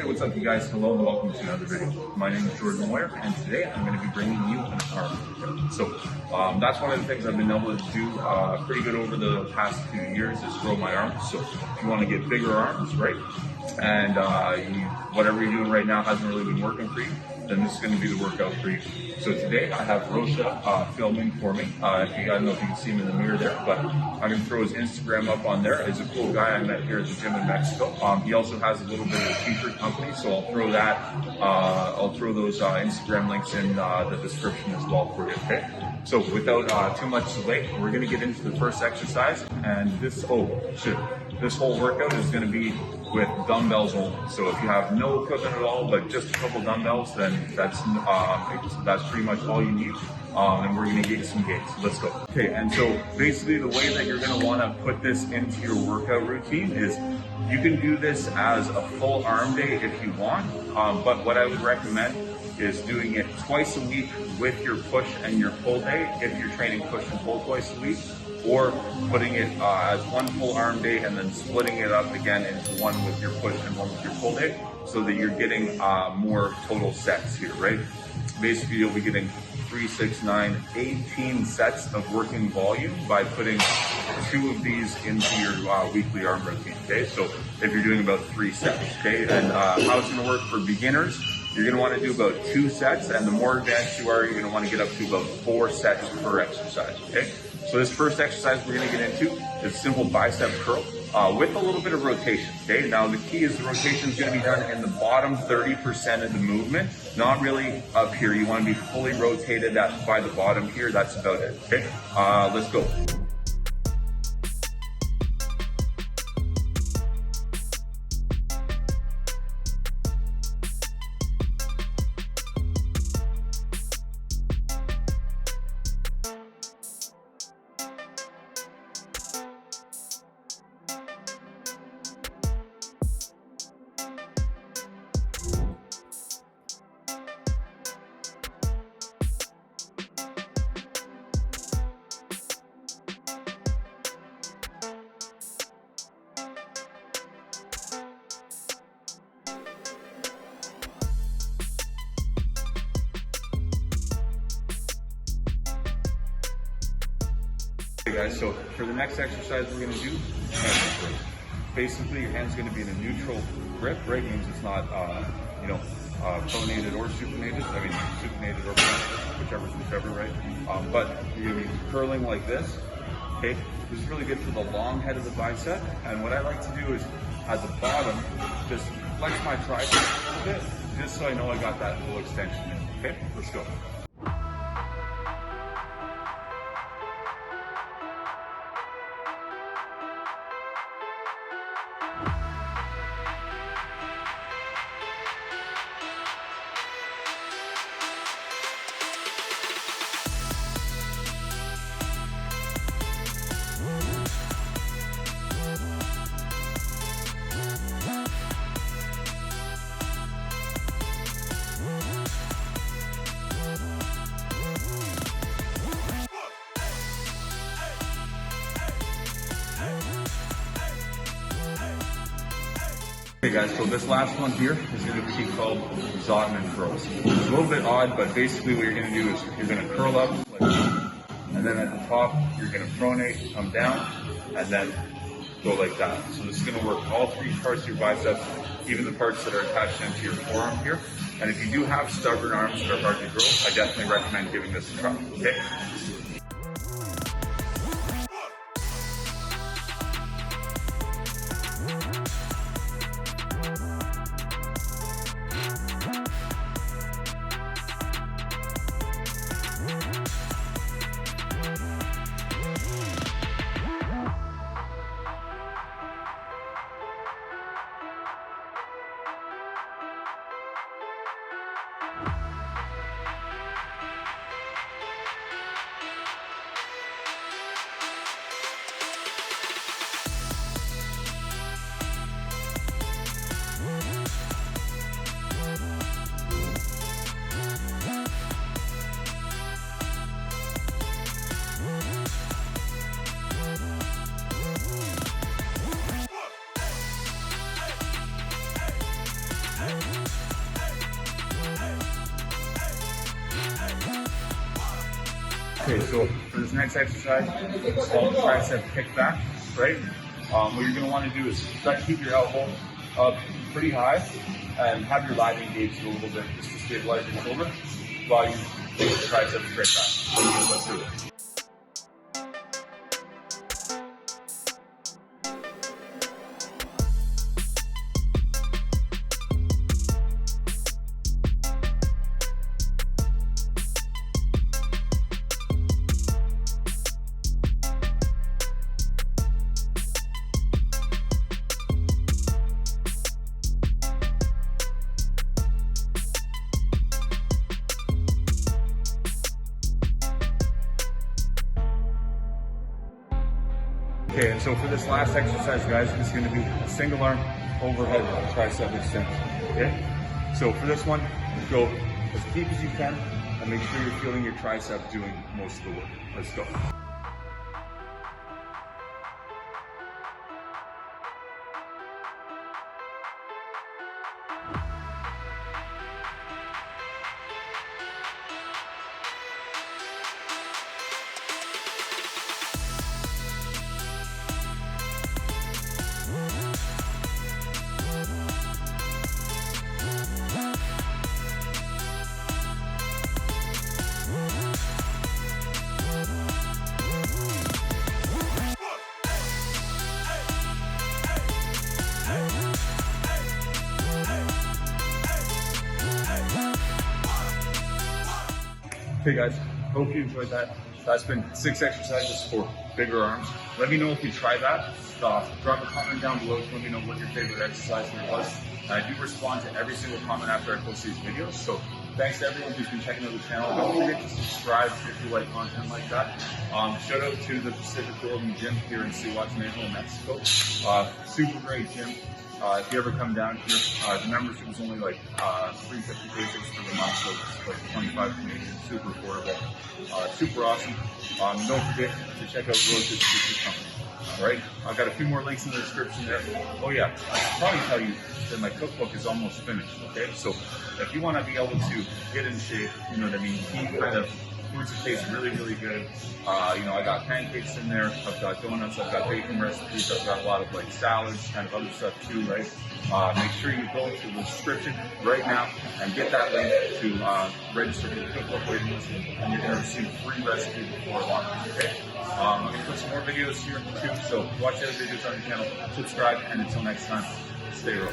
what's up you guys? Hello and welcome to another video. My name is Jordan and today I'm going to be bringing you an arm workout. So that's one of the things I've been able to do pretty good over the past few years is grow my arms. So if you want to get bigger arms, right, and whatever you're doing right now hasn't really been working for you, then this is going to be the workout for you. So today I have Rosha filming for me. I don't know if you can see him in the mirror there, but I'm going to throw his Instagram up on there. He's a cool guy I met here at the gym in Mexico. He also has a little bit of a t-shirt company, so I'll throw that. I'll throw those Instagram links in the description as well for you. Okay. So without too much delay, we're going to get into the first exercise, and this whole workout is going to be with dumbbells only. So if you have no equipment at all, but just a couple dumbbells, then that's pretty much all you need. And we're going to get some gains. Let's go. Okay, and so basically the way that you're going to want to put this into your workout routine is you can do this as a full arm day if you want, but what I would recommend is doing it twice a week with your push and your pull day if you're training push and pull twice a week, or putting it as one full arm day and then splitting it up again into one with your push and one with your pull day, so that you're getting more total sets here, right? Basically, you'll be getting 3, 6, 9, 18 sets of working volume by putting 2 of these into your weekly arm routine, okay? So if you're doing about 3 sets, okay? And how it's gonna work for beginners, you're gonna wanna do about 2 sets, and the more advanced you are, you're gonna wanna get up to about 4 sets per exercise, okay? So this first exercise we're gonna get into is simple bicep curl with a little bit of rotation, okay? Now the key is the rotation is gonna be done in the bottom 30% of the movement, not really up here. You wanna be fully rotated by the bottom here, that's about it, okay? Let's go. Hey guys, so for the next exercise we're going to do hand grip. Basically, your hand's going to be in a neutral grip, right? Means it's not, pronated or supinated. I mean, supinated or pronated, whichever, right? But you're going to be curling like this, okay? This is really good for the long head of the bicep. And what I like to do is, at the bottom, just flex my tricep a little bit, just so I know I got that full extension in, okay? Let's go. Okay guys, so this last one here is going to be called Zotman curls. It's a little bit odd, but basically what you're going to do is you're going to curl up like this, and then at the top you're going to pronate, come down, and then go like that. So this is going to work all 3 parts of your biceps, even the parts that are attached into your forearm here. And if you do have stubborn arms that are hard to grow, I definitely recommend giving this a try, okay? Okay, so for this next exercise, it's called tricep kickback, right? What you're going to want to do is try to keep your elbow up pretty high and have your lat engaged a little bit just to stabilize your shoulder while you take the tricep straight back. Let's do it. Okay, and so for this last exercise, guys, it's going to be a single arm overhead tricep extension. Okay, so for this one, go as deep as you can and make sure you're feeling your tricep doing most of the work. Let's go. Okay guys, hope you enjoyed that. That's been 6 exercises for bigger arms. Let me know if you try that. Drop a comment down below to let me know what your favorite exercise was. I do respond to every single comment after I post these videos. So thanks to everyone who's been checking out the channel. Don't forget to subscribe if you like content like that. Shout out to the Pacific Golden Gym here in Cihuatanejo, Mexico. Super great gym. If you ever come down here, the membership is only like 350 pesos for the month, so it's like 25 Canadian, super affordable, super awesome. Don't forget to check out Rose's Sushi Company. Alright, I've got a few more links in the description there. Oh yeah, I should probably tell you that my cookbook is almost finished, okay? So if you want to be able to get in shape, you know what I mean, eat kind of foods that taste really, really good. I got pancakes in there, I've got donuts, I've got bacon recipes, I've got a lot of like salads, kind of other stuff too, right? Make sure you go to the description right now and get that link to register for the cookbook waiting list, and you're going to receive free recipes before launch, okay? I'm going to put some more videos here too, so watch other videos on the channel, subscribe, and until next time, stay real.